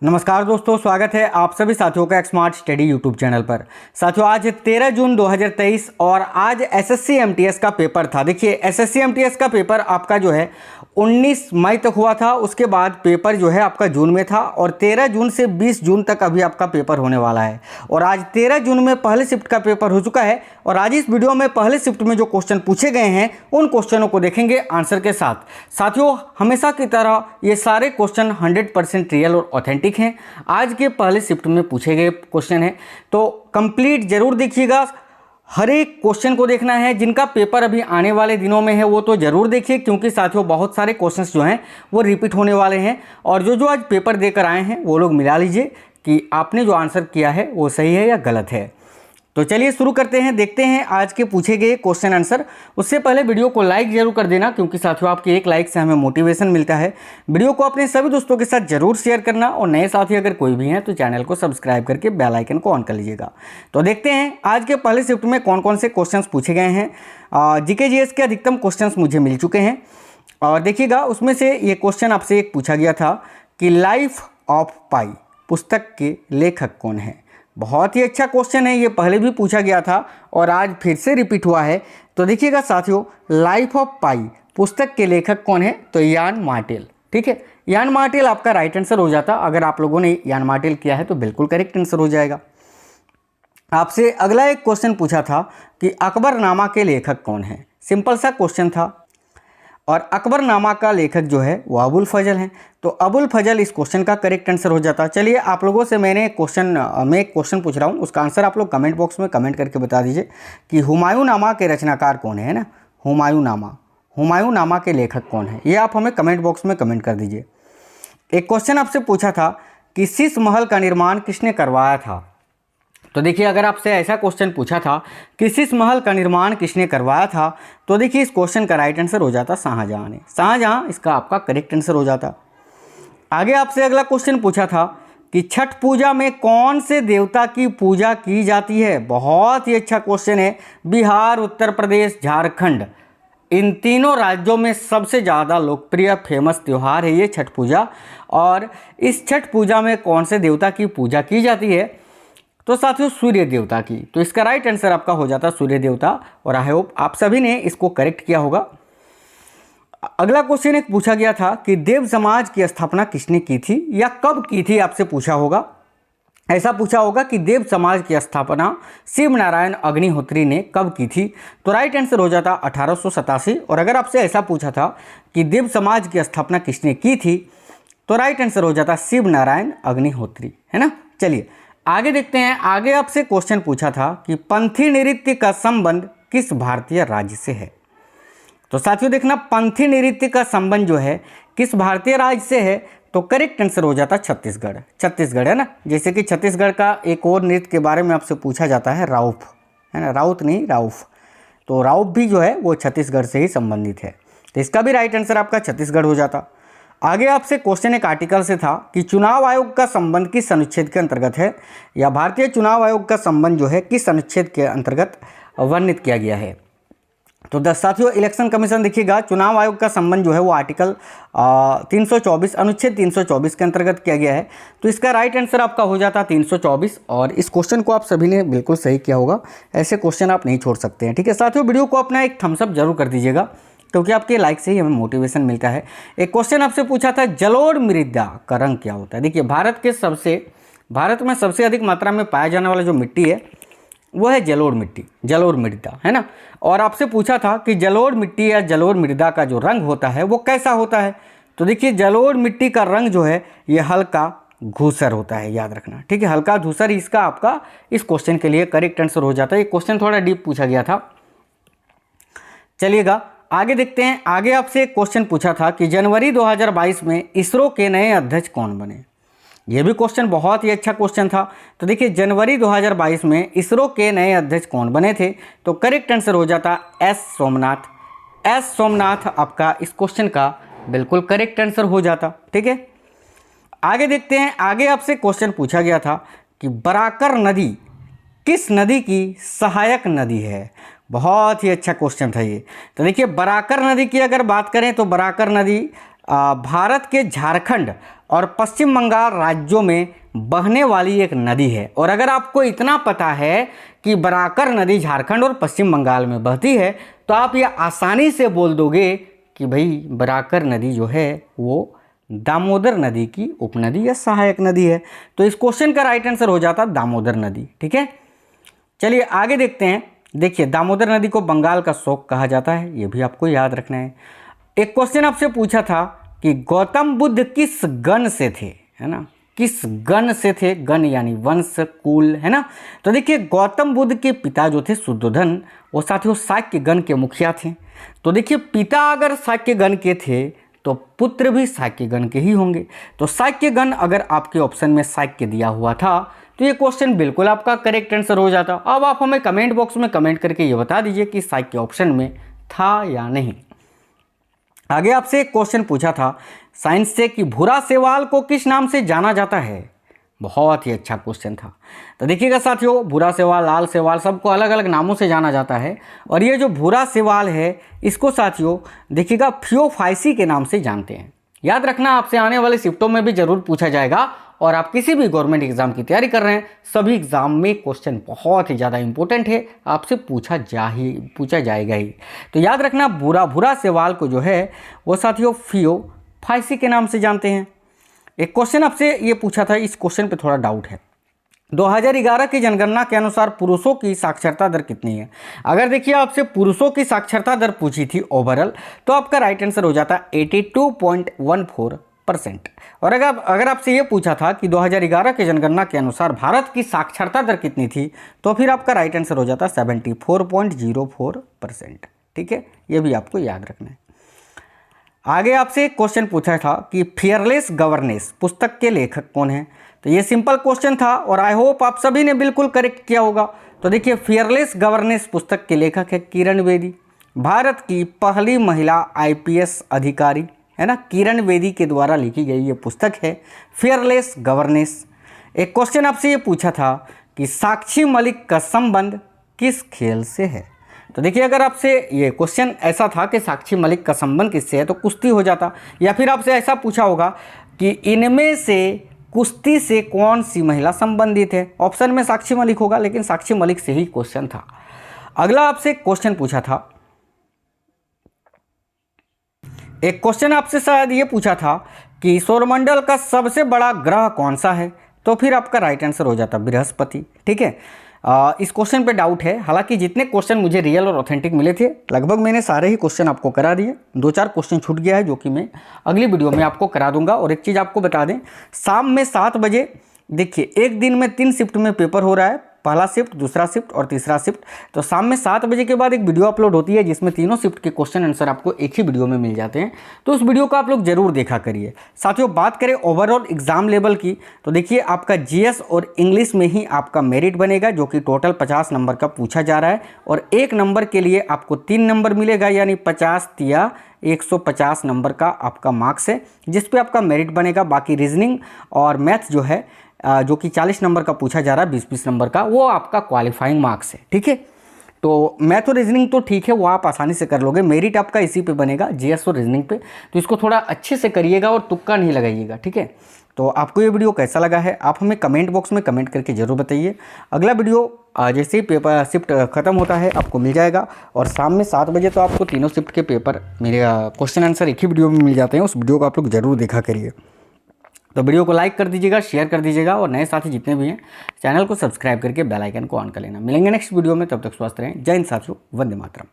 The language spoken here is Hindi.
नमस्कार दोस्तों, स्वागत है आप सभी साथियों का स्मार्ट स्टडी यूट्यूब चैनल पर। साथियों, आज 13 जून 2023 और आज एसएससी एमटीएस का पेपर था। देखिए, एसएससी एमटीएस का पेपर आपका जो है 19 मई तक हुआ था। उसके बाद पेपर जो है आपका जून में था और 13 जून से 20 जून तक अभी आपका पेपर होने वाला है। और आज 13 जून में पहले शिफ्ट का पेपर हो चुका है और आज इस वीडियो में पहले शिफ्ट में जो क्वेश्चन पूछे गए हैं उन क्वेश्चनों को देखेंगे आंसर के साथ। साथियों, हमेशा की तरह ये सारे क्वेश्चन 100% रियल और ऑथेंटिक हैं। आज के पहले शिफ्ट में पूछे गए क्वेश्चन हैं, तो कंप्लीट जरूर देखिएगा। हर एक क्वेश्चन को देखना है। जिनका पेपर अभी आने वाले दिनों में है वो तो ज़रूर देखिए, क्योंकि साथियों बहुत सारे क्वेश्चंस जो हैं वो रिपीट होने वाले हैं। और जो आज पेपर देकर आए हैं वो लोग मिला लीजिए कि आपने जो आंसर किया है वो सही है या गलत है। तो चलिए शुरू करते हैं, देखते हैं आज के पूछे गए क्वेश्चन आंसर। उससे पहले वीडियो को लाइक जरूर कर देना, क्योंकि साथियों आपके एक लाइक से हमें मोटिवेशन मिलता है। वीडियो को अपने सभी दोस्तों के साथ जरूर शेयर करना और नए साथी अगर कोई भी हैं तो चैनल को सब्सक्राइब करके बेल आइकन को ऑन कर लीजिएगा। तो देखते हैं आज के पहले शिफ्ट में कौन कौन से क्वेश्चन पूछे गए हैं। जीके जीएस के अधिकतम क्वेश्चन मुझे मिल चुके हैं और देखिएगा उसमें से ये क्वेश्चन आपसे एक पूछा गया था कि लाइफ ऑफ पाई पुस्तक के लेखक कौन है। बहुत ही अच्छा क्वेश्चन है, ये पहले भी पूछा गया था और आज फिर से रिपीट हुआ है। तो देखिएगा साथियों, लाइफ ऑफ पाई पुस्तक के लेखक कौन है, तो यान मार्टेल। ठीक है, यान मार्टेल आपका राइट आंसर हो जाता। अगर आप लोगों ने यान मार्टेल किया है तो बिल्कुल करेक्ट आंसर हो जाएगा। आपसे अगला एक क्वेश्चन पूछा था कि अकबरनामा के लेखक कौन है। सिंपल सा क्वेश्चन था और अकबरनामा का लेखक जो है वो अबुल फजल हैं। तो अबुल फजल इस क्वेश्चन का करेक्ट आंसर हो जाता। चलिए, आप लोगों से मैं एक क्वेश्चन पूछ रहा हूँ, उसका आंसर आप लोग कमेंट बॉक्स में कमेंट करके बता दीजिए कि हुमायूं नामा के रचनाकार कौन है ना। हुमायूं नामा के लेखक कौन है, ये आप हमें कमेंट बॉक्स में कमेंट कर दीजिए। एक क्वेश्चन आपसे पूछा था कि शीश महल का निर्माण किसने करवाया था। तो देखिए, अगर आपसे ऐसा क्वेश्चन पूछा था कि शीश महल का निर्माण किसने करवाया था, तो देखिए इस क्वेश्चन का राइट आंसर हो जाता शाहजहां ने। शाहजहां इसका आपका करेक्ट आंसर हो जाता। आगे आपसे अगला क्वेश्चन पूछा था कि छठ पूजा में कौन से देवता की पूजा की जाती है। बहुत ही अच्छा क्वेश्चन है। बिहार, उत्तर प्रदेश, झारखंड, इन तीनों राज्यों में सबसे ज़्यादा लोकप्रिय फेमस त्यौहार है ये छठ पूजा। और इस छठ पूजा में कौन से देवता की पूजा की जाती है, तो साथियों सूर्य देवता की। तो इसका राइट आंसर आपका हो जाता सूर्य देवता। और आई होप आप सभी ने इसको करेक्ट किया होगा। अगला क्वेश्चन एक पूछा गया था कि देव समाज की स्थापना किसने की थी या कब की थी, आपसे पूछा होगा। ऐसा पूछा होगा कि देव समाज की स्थापना शिव नारायण अग्निहोत्री ने कब की थी, तो राइट आंसर हो जाता 1887। और अगर आपसे ऐसा पूछा था कि देव समाज की स्थापना किसने की थी, तो राइट आंसर हो जाता शिव नारायण अग्निहोत्री, है ना। चलिए आगे देखते हैं। आगे आपसे क्वेश्चन पूछा था कि पंथी नृत्य का संबंध किस भारतीय राज्य से है। तो साथियों देखना, पंथी नृत्य का संबंध जो है किस भारतीय राज्य से है, तो करेक्ट आंसर हो जाता छत्तीसगढ़। छत्तीसगढ़, है ना। जैसे कि छत्तीसगढ़ का एक और नृत्य के बारे में आपसे पूछा जाता है, राउफ, है ना। राउत नहीं, राउफ। तो राउफ भी जो है वो छत्तीसगढ़ से ही संबंधित है। तो इसका भी राइट आंसर आपका छत्तीसगढ़ हो जाता। आगे आपसे क्वेश्चन एक आर्टिकल से था कि चुनाव आयोग का संबंध किस अनुच्छेद के अंतर्गत है, या भारतीय चुनाव आयोग का संबंध जो है किस अनुच्छेद के अंतर्गत वर्णित किया गया है। तो साथियों, इलेक्शन कमीशन देखिएगा, चुनाव आयोग का संबंध जो है वो आर्टिकल 324 अनुच्छेद 324 के अंतर्गत किया गया है। तो इसका राइट आंसर आपका हो जाता 324। और इस क्वेश्चन को आप सभी ने बिल्कुल सही किया होगा। ऐसे क्वेश्चन आप नहीं छोड़ सकते हैं। ठीक है साथियों, वीडियो को अपना एक थम्सअप जरूर कर दीजिएगा, क्योंकि आपके लाइक से ही हमें मोटिवेशन मिलता है। एक क्वेश्चन आपसे पूछा था जलोढ़ मृदा का रंग क्या होता है। देखिए, भारत में सबसे अधिक मात्रा में पाया जाने वाला जो मिट्टी है वो है जलोढ़ मिट्टी, जलोढ़ मृदा, है ना। और आपसे पूछा था कि जलोढ़ मिट्टी या जलोढ़ मृदा का जो रंग होता है वो कैसा होता है। तो देखिए, जलोढ़ मिट्टी का रंग जो है ये हल्का धूसर होता है, याद रखना। ठीक है, हल्का धूसर इसका आपका इस क्वेश्चन के लिए करेक्ट आंसर हो जाता है। ये क्वेश्चन थोड़ा डीप पूछा गया था। चलिएगा आगे देखते हैं। आगे आपसे एक क्वेश्चन पूछा था कि जनवरी 2022 में इसरो के नए अध्यक्ष कौन बने। यह भी क्वेश्चन बहुत ही अच्छा क्वेश्चन था। तो देखिए, जनवरी 2022 में इसरो के नए अध्यक्ष कौन बने थे, तो करेक्ट आंसर हो जाता एस सोमनाथ। एस सोमनाथ आपका इस क्वेश्चन का बिल्कुल करेक्ट आंसर हो जाता। ठीक है, आगे देखते हैं। आगे आपसे क्वेश्चन पूछा गया था कि बराकर नदी किस नदी की सहायक नदी है। बहुत ही अच्छा क्वेश्चन था ये। तो देखिए, बराकर नदी की अगर बात करें तो बराकर नदी भारत के झारखंड और पश्चिम बंगाल राज्यों में बहने वाली एक नदी है। और अगर आपको इतना पता है कि बराकर नदी झारखंड और पश्चिम बंगाल में बहती है तो आप ये आसानी से बोल दोगे कि भाई बराकर नदी जो है वो दामोदर नदी की उपनदी या सहायक नदी है। तो इस क्वेश्चन का राइट आंसर हो जाता दामोदर नदी। ठीक है, चलिए आगे देखते हैं। देखिए, दामोदर नदी को बंगाल का शोक कहा जाता है, ये भी आपको याद रखना है। एक क्वेश्चन आपसे पूछा था कि गौतम बुद्ध किस गण से थे, है ना, किस गण से थे, गण यानी वंश, कुल, है ना। तो देखिए, गौतम बुद्ध के पिता जो थे शुद्धोधन, वो साथियों शाक्य गण के मुखिया थे। तो देखिए, पिता अगर शाक्य गण के थे तो पुत्र भी शाक्य गण के ही होंगे। तो शाक्य गण अगर आपके ऑप्शन में शाक्य दिया हुआ था तो ये क्वेश्चन बिल्कुल आपका करेक्ट आंसर हो जाता। अब आप हमें कमेंट बॉक्स में कमेंट करके ये बता दीजिए कि शाक्य ऑप्शन में था या नहीं। आगे आपसे एक क्वेश्चन पूछा था साइंस से कि भूरा शैवाल को किस नाम से जाना जाता है। बहुत ही अच्छा क्वेश्चन था। तो देखिएगा साथियों, भूरा शैवाल, लाल शैवाल, सबको अलग अलग नामों से जाना जाता है। और ये जो भूरा शैवाल है इसको साथियों देखिएगा फियोफाइसी के नाम से जानते हैं। याद रखना, आपसे आने वाले शिफ्टों में भी जरूर पूछा जाएगा। और आप किसी भी गवर्नमेंट एग्जाम की तैयारी कर रहे हैं, सभी एग्जाम में क्वेश्चन बहुत ही ज़्यादा इंपॉर्टेंट है, आपसे पूछा जाएगा ही। तो याद रखना, भूरा शैवाल को जो है वो साथियों फियोफाइसी के नाम से जानते हैं। एक क्वेश्चन आपसे ये पूछा था, इस क्वेश्चन पे थोड़ा डाउट है। 2011 की जनगणना के अनुसार पुरुषों की साक्षरता दर कितनी है। अगर देखिए आपसे पुरुषों की साक्षरता दर पूछी थी ओवरऑल, तो आपका राइट आंसर हो जाता 82.14%। और अगर आपसे ये पूछा था कि 2011 की जनगणना के अनुसार भारत की साक्षरता दर कितनी थी, तो फिर आपका राइट आंसर हो जाता 74.04%। ठीक है, ये भी आपको याद रखना है। आगे आपसे एक क्वेश्चन पूछा था कि फियरलेस गवर्नेंस पुस्तक के लेखक कौन है। तो ये सिंपल क्वेश्चन था और आई होप आप सभी ने बिल्कुल करेक्ट किया होगा। तो देखिए, फियरलेस गवर्नेंस पुस्तक के लेखक है किरण बेदी, भारत की पहली महिला IPS अधिकारी, है ना। किरण बेदी के द्वारा लिखी गई ये पुस्तक है फियरलेस गवर्नेंस। एक क्वेश्चन आपसे ये पूछा था कि साक्षी मलिक का संबंध किस खेल से है। तो देखिए, अगर आपसे ये क्वेश्चन ऐसा था कि साक्षी मलिक का संबंध किससे है तो कुश्ती हो जाता, या फिर आपसे ऐसा पूछा होगा कि इनमें से कुश्ती से कौन सी महिला संबंधित है। ऑप्शन में साक्षी मलिक होगा, लेकिन साक्षी मलिक से ही क्वेश्चन था। अगला आपसे क्वेश्चन पूछा था, एक क्वेश्चन आपसे शायद ये पूछा था कि सौरमंडल का सबसे बड़ा ग्रह कौन सा है। तो फिर आपका राइट आंसर हो जाता बृहस्पति। ठीक है, इस क्वेश्चन पे डाउट है, हालांकि जितने क्वेश्चन मुझे रियल और ऑथेंटिक मिले थे लगभग मैंने सारे ही क्वेश्चन आपको करा दिए। 2-4 क्वेश्चन छूट गया है जो कि मैं अगली वीडियो में आपको करा दूंगा। और एक चीज़ आपको बता दें, शाम में 7 बजे देखिए, एक दिन में 3 शिफ्ट में पेपर हो रहा है, पहला शिफ्ट, दूसरा शिफ्ट और तीसरा शिफ्ट। तो शाम में 7 बजे के बाद एक वीडियो अपलोड होती है जिसमें तीनों शिफ्ट के क्वेश्चन आंसर आपको एक ही वीडियो में मिल जाते हैं। तो उस वीडियो को आप लोग जरूर देखा करिए। साथियों, बात करें ओवरऑल एग्जाम लेवल की, तो देखिए आपका GS और इंग्लिश में ही आपका मेरिट बनेगा, जो कि टोटल 50 नंबर का पूछा जा रहा है। और 1 नंबर के लिए आपको 3 नंबर मिलेगा, यानी 50 या 150 नंबर का आपका मार्क्स है, जिस पे आपका मेरिट बनेगा। बाकी रीजनिंग और मैथ जो है जो कि 40 नंबर का पूछा जा रहा है, 20-20 नंबर का, वो आपका क्वालिफाइंग मार्क्स है। ठीक है, तो मैथ और रीजनिंग तो ठीक है, वो आप आसानी से कर लोगे। मेरिट आपका इसी पे बनेगा, GS और रीजनिंग पे। तो इसको थोड़ा अच्छे से करिएगा और तुक्का नहीं लगाइएगा। ठीक है, तो आपको ये वीडियो कैसा लगा है आप हमें कमेंट बॉक्स में कमेंट करके जरूर बताइए। अगला वीडियो जैसे ही पेपर शिफ्ट खत्म होता है आपको मिल जाएगा। और शाम में 7 बजे तो आपको तीनों शिफ्ट के पेपर मेरे क्वेश्चन आंसर एक ही वीडियो में मिल जाते हैं। उस वीडियो को आप लोग जरूर देखा करिए। तो वीडियो को लाइक कर दीजिएगा, शेयर कर दीजिएगा, और नए साथी जितने भी हैं चैनल को सब्सक्राइब करके बेल आइकन को ऑन कर लेना। मिलेंगे नेक्स्ट वीडियो में, तब तक स्वस्थ रहें। जय हिंद साथियों, वंदे मातरम।